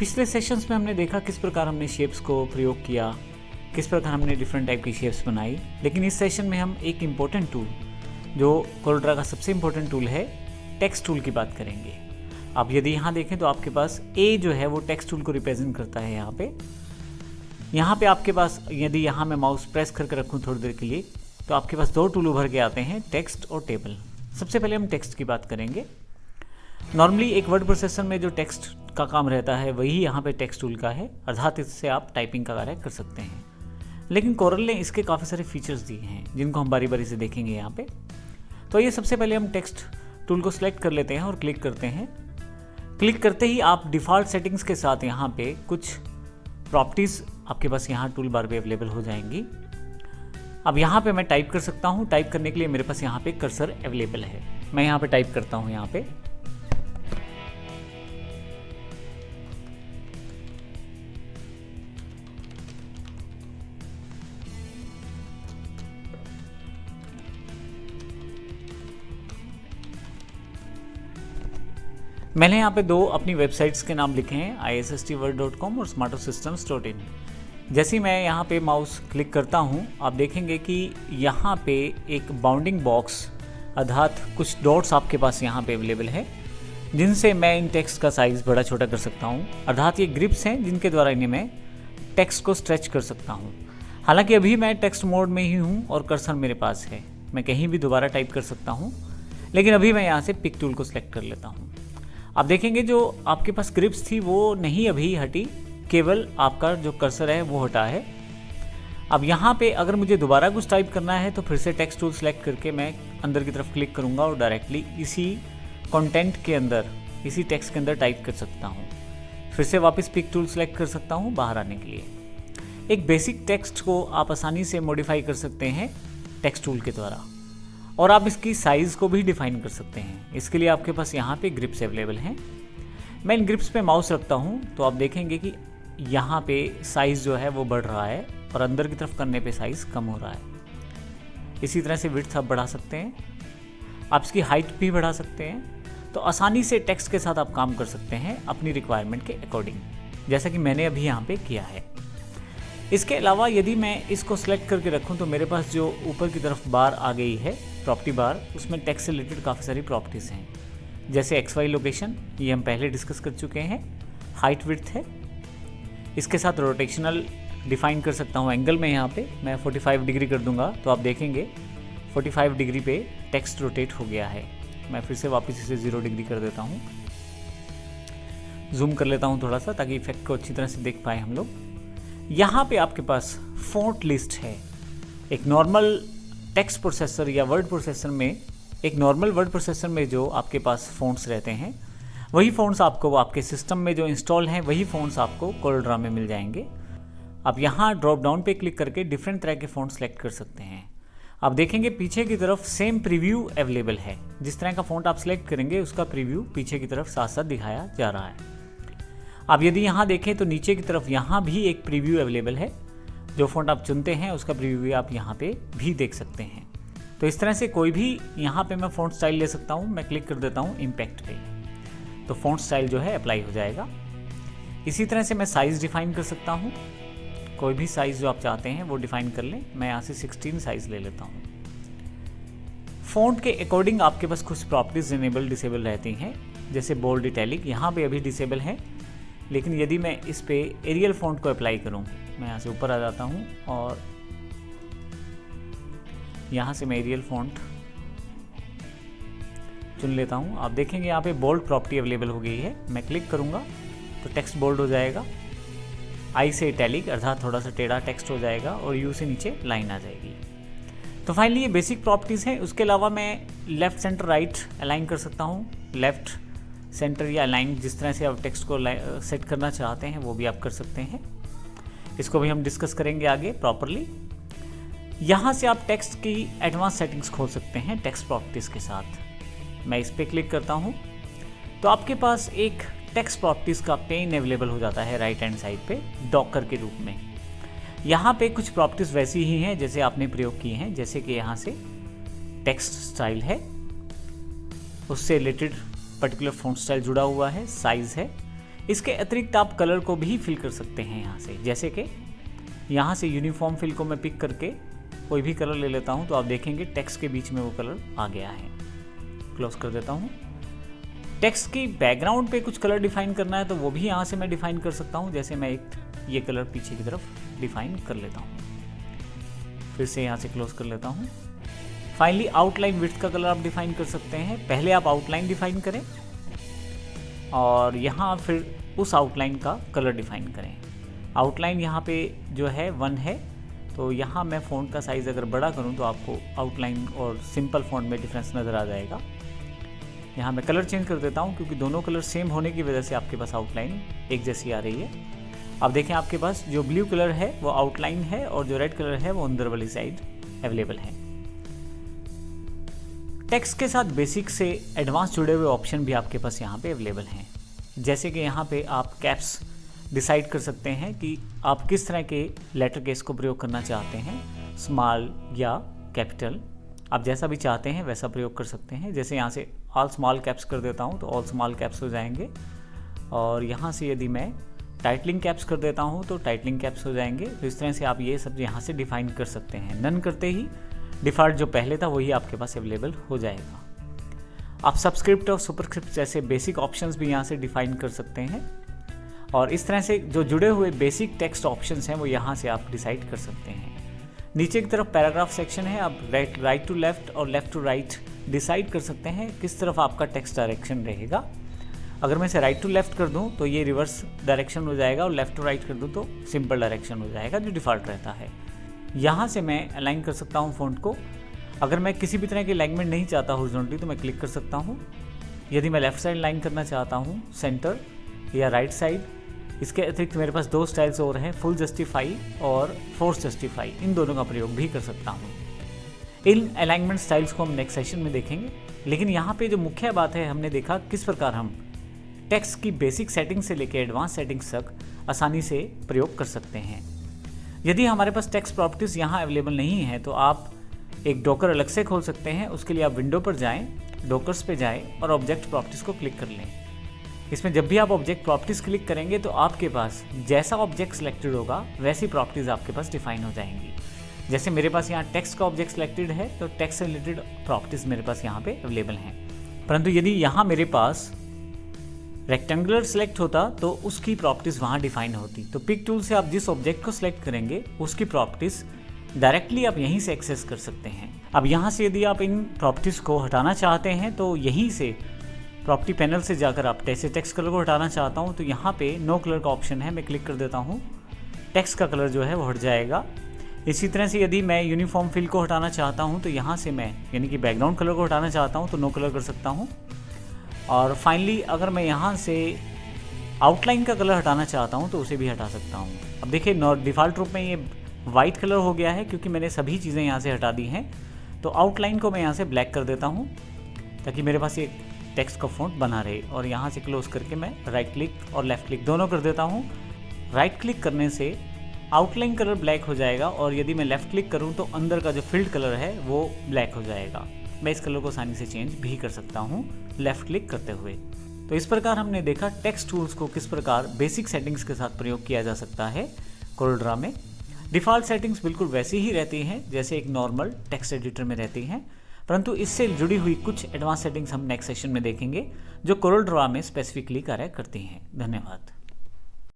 पिछले सेशंस में हमने देखा किस प्रकार हमने शेप्स को प्रयोग किया, किस प्रकार हमने डिफरेंट टाइप की शेप्स बनाई। लेकिन इस सेशन में हम एक इम्पोर्टेंट टूल, जो कोरोड्रा का सबसे इम्पोर्टेंट टूल है, टेक्स्ट टूल की बात करेंगे। अब यदि यहाँ देखें तो आपके पास ए जो है वो टेक्स्ट टूल को रिप्रेजेंट करता है। यहाँ पे आपके पास यदि यहाँ मैं माउस प्रेस करके रखूँ थोड़ी देर के लिए तो आपके पास दो टूल उभर के आते हैं, टेक्स्ट और टेबल। सबसे पहले हम टेक्स्ट की बात करेंगे। नॉर्मली एक वर्ड प्रोसेसर में जो टेक्स्ट का काम रहता है वही यहाँ पे टेक्स्ट टूल का है, अर्थात इससे आप टाइपिंग का कार्य कर सकते हैं। लेकिन कोरल ने इसके काफ़ी सारे फीचर्स दिए हैं जिनको हम बारी बारी से देखेंगे यहाँ पे। तो ये सबसे पहले हम टेक्स्ट टूल को सिलेक्ट कर लेते हैं और क्लिक करते हैं। क्लिक करते ही आप डिफ़ॉल्ट सेटिंग्स के साथ यहाँ पे कुछ प्रॉपर्टीज़ आपके पास यहाँ टूल बार पे अवेलेबल हो जाएंगी। अब यहाँ पे मैं टाइप कर सकता हूँ। टाइप करने के लिए मेरे पास यहाँ पे कर्सर अवेलेबल है। मैं यहाँ पे टाइप करता हूँ यहाँ पे मैंने यहाँ पे दो अपनी वेबसाइट्स के नाम लिखे हैं, isstword.com और smartosystems.in। जैसे ही मैं यहाँ पे माउस क्लिक करता हूँ आप देखेंगे कि यहाँ पे एक बाउंडिंग बॉक्स अर्थात कुछ डॉट्स आपके पास यहाँ पे अवेलेबल है जिनसे मैं इन टेक्स्ट का साइज़ बड़ा छोटा कर सकता हूँ। अर्थात ये ग्रिप्स हैं जिनके द्वारा इन्हें मैं टेक्स्ट को स्ट्रेच कर सकता हूँ। हालांकि अभी मैं टेक्स्ट मोड में ही हूँ और कर्सर मेरे पास है, मैं कहीं भी दोबारा टाइप कर सकता हूँ। लेकिन अभी मैं यहाँ से पिक टूल को सिलेक्ट कर लेता हूँ। आप देखेंगे जो आपके पास ग्रिप्स थी वो नहीं अभी हटी, केवल आपका जो कर्सर है वो हटा है। अब यहाँ पे अगर मुझे दोबारा कुछ टाइप करना है तो फिर से टेक्स्ट टूल सेलेक्ट करके मैं अंदर की तरफ क्लिक करूँगा और डायरेक्टली इसी कंटेंट के अंदर, इसी टेक्स्ट के अंदर टाइप कर सकता हूँ। फिर से वापस पिक टूल सेलेक्ट कर सकता हूँ बाहर आने के लिए। एक बेसिक टेक्स्ट को आप आसानी से मॉडिफाई कर सकते हैं टेक्स्ट टूल के द्वारा, और आप इसकी साइज़ को भी डिफाइन कर सकते हैं। इसके लिए आपके पास यहाँ पे ग्रिप्स अवेलेबल हैं। मैं इन ग्रिप्स पे माउस रखता हूँ तो आप देखेंगे कि यहाँ पे साइज़ जो है वो बढ़ रहा है और अंदर की तरफ करने पे साइज़ कम हो रहा है। इसी तरह से विड्थ आप बढ़ा सकते हैं, आप इसकी हाइट भी बढ़ा सकते हैं। तो आसानी से टेक्स्ट के साथ आप काम कर सकते हैं अपनी रिक्वायरमेंट के अकॉर्डिंग, जैसा कि मैंने अभी यहाँ पे किया है। इसके अलावा यदि मैं इसको सिलेक्ट करके रखूँ तो मेरे पास जो ऊपर की तरफ बार आ गई है, प्रॉपर्टी बार, उसमें टेक्स्ट से रिलेटेड काफ़ी सारी प्रॉपर्टीज़ हैं, जैसे XY लोकेशन, ये हम पहले डिस्कस कर चुके हैं। हाइट विड्थ है, इसके साथ रोटेशनल डिफाइन कर सकता हूँ एंगल में। यहाँ पे मैं 45 डिग्री कर दूंगा तो आप देखेंगे 45 डिग्री पे टेक्स्ट रोटेट हो गया है। मैं फिर से वापस इसे 0 डिग्री कर देता हूँ, जूम कर लेता हूँ थोड़ा सा ताकि इफेक्ट को अच्छी तरह से देख पाए हम लोग। यहाँ पे आपके पास फ़ॉन्ट लिस्ट है। एक नॉर्मल टेक्स्ट प्रोसेसर या वर्ड प्रोसेसर में, एक नॉर्मल वर्ड प्रोसेसर में जो आपके पास फ़ॉन्ट्स रहते हैं वही फ़ॉन्ट्स आपको आपके सिस्टम में जो इंस्टॉल हैं वही फ़ॉन्ट्स आपको कोरड्रा में मिल जाएंगे। आप यहाँ ड्रॉप डाउन पे क्लिक करके डिफरेंट तरह के फ़ॉन्ट सेलेक्ट कर सकते हैं। आप देखेंगे पीछे की तरफ सेम प्रीव्यू अवेलेबल है। जिस तरह का फ़ॉन्ट आप सेलेक्ट करेंगे उसका प्रीव्यू पीछे की तरफ साथ साथ दिखाया जा रहा है। आप यदि यहाँ देखें तो नीचे की तरफ यहाँ भी एक प्रीव्यू अवेलेबल है। जो फ़ॉन्ट आप चुनते हैं उसका प्रीव्यू आप यहाँ पे भी देख सकते हैं। तो इस तरह से कोई भी यहाँ पे मैं फ़ॉन्ट स्टाइल ले सकता हूँ। मैं क्लिक कर देता हूँ इम्पैक्ट पे, तो फ़ॉन्ट स्टाइल जो है अप्लाई हो जाएगा। इसी तरह से मैं साइज़ डिफ़ाइन कर सकता हूँ। कोई भी साइज़ जो आप चाहते हैं वो डिफ़ाइन कर लें। मैं यहाँ से 16 साइज़ ले लेता हूँ। फ़ॉन्ट के अकॉर्डिंग आपके पास कुछ प्रॉपर्टीज़ इनेबल डिसेबल रहती हैं, जैसे बोल्ड, इटैलिक, यहाँ पे अभी डिसेबल है। लेकिन यदि मैं इस पे एरियल फ़ॉन्ट को अप्लाई करूँ, मैं यहाँ से ऊपर आ जाता हूँ और यहाँ से मैं एरियल फ़ॉन्ट चुन लेता हूँ। आप देखेंगे यहाँ पे बोल्ड प्रॉपर्टी अवेलेबल हो गई है। मैं क्लिक करूँगा तो टेक्स्ट बोल्ड हो जाएगा। आई से इटैलिक अर्थात थोड़ा सा टेढ़ा टेक्स्ट हो जाएगा और यू से नीचे लाइन आ जाएगी। तो फाइनली ये बेसिक प्रॉपर्टीज़ हैं। उसके अलावा मैं लेफ़्ट, सेंटर, राइट अलाइन कर सकता हूँ। लेफ़्ट, सेंटर या अलाइन, जिस तरह से आप टेक्स्ट को सेट करना चाहते हैं वो भी आप कर सकते हैं। इसको भी हम डिस्कस करेंगे आगे प्रॉपरली। यहाँ से आप टेक्स्ट की एडवांस सेटिंग्स खोल सकते हैं टेक्स्ट प्रॉपर्टीज़ के साथ। मैं इस पर क्लिक करता हूँ तो आपके पास एक टेक्स्ट प्रॉपर्टीज़ का पेन अवेलेबल हो जाता है राइट हैंड साइड पे डॉकर के रूप में। यहाँ पे कुछ प्रॉपर्टीज़ वैसी ही हैं जैसे आपने प्रयोग की हैं, जैसे कि यहाँ से टेक्स्ट स्टाइल है, उससे रिलेटेड पर्टिकुलर फ़ॉन्ट स्टाइल जुड़ा हुआ है, साइज़ है। इसके अतिरिक्त आप कलर को भी फिल कर सकते हैं यहाँ से, जैसे कि यहाँ से यूनिफॉर्म फिल को मैं पिक करके कोई भी कलर ले लेता हूँ तो आप देखेंगे टेक्स्ट के बीच में वो कलर आ गया है। क्लोज कर देता हूँ। टेक्स्ट की बैकग्राउंड पे कुछ कलर डिफाइन करना है तो वो भी यहाँ से मैं डिफाइन कर सकता हूँ, जैसे मैं एक ये कलर पीछे की तरफ डिफाइन कर लेता हूँ। फिर से यहाँ से क्लोज कर लेता हूँ। फाइनली आउटलाइन विड्थ का कलर आप डिफाइन कर सकते हैं। पहले आप आउटलाइन डिफाइन करें और यहाँ फिर उस आउटलाइन का कलर डिफाइन करें। आउटलाइन यहाँ पे जो है 1 है, तो यहाँ मैं फ़ॉन्ट का साइज़ अगर बड़ा करूँ तो आपको आउटलाइन और सिंपल फ़ॉन्ट में डिफरेंस नज़र आ जाएगा। यहाँ मैं कलर चेंज कर देता हूँ क्योंकि दोनों कलर सेम होने की वजह से आपके पास आउटलाइन एक जैसी आ रही है। अब देखें आपके पास जो ब्लू कलर है वो आउटलाइन है और जो रेड कलर है वो अंदर वाली साइड अवेलेबल है। टेक्स्ट के साथ बेसिक से एडवांस जुड़े हुए ऑप्शन भी आपके पास यहाँ पे अवेलेबल हैं, जैसे कि यहाँ पे आप कैप्स डिसाइड कर सकते हैं कि आप किस तरह के लेटर केस को प्रयोग करना चाहते हैं, स्मॉल या कैपिटल, आप जैसा भी चाहते हैं वैसा प्रयोग कर सकते हैं। जैसे यहाँ से ऑल स्मॉल कैप्स कर देता हूँ तो ऑल स्मॉल कैप्स हो जाएंगे, और यहाँ से यदि मैं टाइटलिंग कैप्स कर देता हूँ तो टाइटलिंग कैप्स हो जाएंगे। तो इस तरह से आप ये सब यहाँ से डिफाइन कर सकते हैं। नन करते ही डिफ़ॉल्ट जो पहले था वही आपके पास अवेलेबल हो जाएगा। आप सबस्क्रिप्ट और सुपरस्क्रिप्ट जैसे बेसिक ऑप्शंस भी यहाँ से डिफाइन कर सकते हैं, और इस तरह से जो जुड़े हुए बेसिक टेक्स्ट ऑप्शंस हैं वो यहाँ से आप डिसाइड कर सकते हैं। नीचे की तरफ पैराग्राफ सेक्शन है, आप राइट टू लेफ्ट और लेफ्ट टू राइट डिसाइड कर सकते हैं किस तरफ आपका टेक्स्ट डायरेक्शन रहेगा। अगर मैं इसे राइट टू लेफ्ट कर दूं तो ये रिवर्स डायरेक्शन हो जाएगा, और लेफ्ट टू राइट कर दूं तो सिंपल डायरेक्शन हो जाएगा जो डिफ़ॉल्ट रहता है। यहाँ से मैं अलाइन कर सकता हूँ फ़ॉन्ट को। अगर मैं किसी भी तरह की अलाइनमेंट नहीं चाहता हॉरिजॉन्टली तो मैं क्लिक कर सकता हूँ। यदि मैं लेफ़्ट साइड अलाइन करना चाहता हूँ, सेंटर या राइट साइड, इसके अतिरिक्त मेरे पास 2 स्टाइल्स और हैं, फुल जस्टिफाई और फोर्स जस्टिफाई, इन दोनों का प्रयोग भी कर सकता हूँ। इन अलाइनमेंट स्टाइल्स को हम नेक्स्ट सेशन में देखेंगे, लेकिन यहाँ पे जो मुख्य बात है, हमने देखा किस प्रकार हम टेक्स्ट की बेसिक सेटिंग से लेकर एडवांस सेटिंग्स तक आसानी से प्रयोग कर सकते हैं। यदि हमारे पास टेक्स्ट प्रॉपर्टीज़ यहाँ अवेलेबल नहीं है तो आप एक डॉकर अलग से खोल सकते हैं। उसके लिए आप विंडो पर जाएं, डॉकर्स पे जाएं और ऑब्जेक्ट प्रॉपर्टीज़ को क्लिक कर लें। इसमें जब भी आप ऑब्जेक्ट प्रॉपर्टीज़ क्लिक करेंगे तो आपके पास जैसा ऑब्जेक्ट सिलेक्टेड होगा वैसी प्रॉपर्टीज़ आपके पास डिफाइन हो जाएंगी। जैसे मेरे पास यहाँ टेक्स्ट का ऑब्जेक्ट सिलेक्टेड है तो टेक्स्ट से रिलेटेड प्रॉपर्टीज़ मेरे पास यहाँ पे अवेलेबल हैं। परंतु यदि यहाँ मेरे पास रेक्टेंगुलर सेलेक्ट होता तो उसकी प्रॉपर्टीज़ वहाँ डिफाइन होती। तो पिक टूल से आप जिस ऑब्जेक्ट को सिलेक्ट करेंगे उसकी प्रॉपर्टीज़ डायरेक्टली आप यहीं से एक्सेस कर सकते हैं। अब यहाँ से यदि आप इन प्रॉपर्टीज़ को हटाना चाहते हैं तो यहीं से प्रॉपर्टी पैनल से जाकर आप जैसे टेक्स्ट कलर को हटाना चाहता हूँ तो यहाँ पे नो कलर का ऑप्शन है, मैं क्लिक कर देता हूँ, टेक्स्ट का कलर जो है वो हट जाएगा। इसी तरह से यदि मैं यूनिफॉर्म फिल को हटाना चाहता हूँ तो यहाँ से मैं यानी कि बैकग्राउंड कलर को हटाना चाहता हूँ तो नो कलर कर सकता हूँ। और फाइनली अगर मैं यहाँ से आउटलाइन का कलर हटाना चाहता हूँ तो उसे भी हटा सकता हूँ। अब देखिए डिफ़ॉल्ट रूप में ये वाइट कलर हो गया है क्योंकि मैंने सभी चीज़ें यहाँ से हटा दी हैं। तो आउटलाइन को मैं यहाँ से ब्लैक कर देता हूँ ताकि मेरे पास ये टेक्स्ट का फ़ॉन्ट बना रहे, और यहाँ से क्लोज करके मैं राइट क्लिक और लेफ़्ट क्लिक दोनों कर देता हूँ। राइट क्लिक करने से आउटलाइन कलर ब्लैक हो जाएगा, और यदि मैं लेफ़्ट क्लिक करूँ तो अंदर का जो फिल्ड कलर है वो ब्लैक हो जाएगा। मैं इस कलर को आसानी से चेंज भी कर सकता हूँ लेफ़्ट क्लिक करते हुए। तो इस प्रकार हमने देखा टेक्स्ट टूल्स को किस प्रकार बेसिक सेटिंग्स के साथ प्रयोग किया जा सकता है कोरलड्रा में। डिफ़ॉल्ट सेटिंग्स बिल्कुल वैसी ही रहती हैं जैसे एक नॉर्मल टेक्स्ट एडिटर में रहती हैं, परंतु इससे जुड़ी हुई कुछ एडवांस सेटिंग्स हम नेक्स्ट सेशन में देखेंगे जो कोरलड्रा में स्पेसिफिकली कार्य करती हैं। धन्यवाद।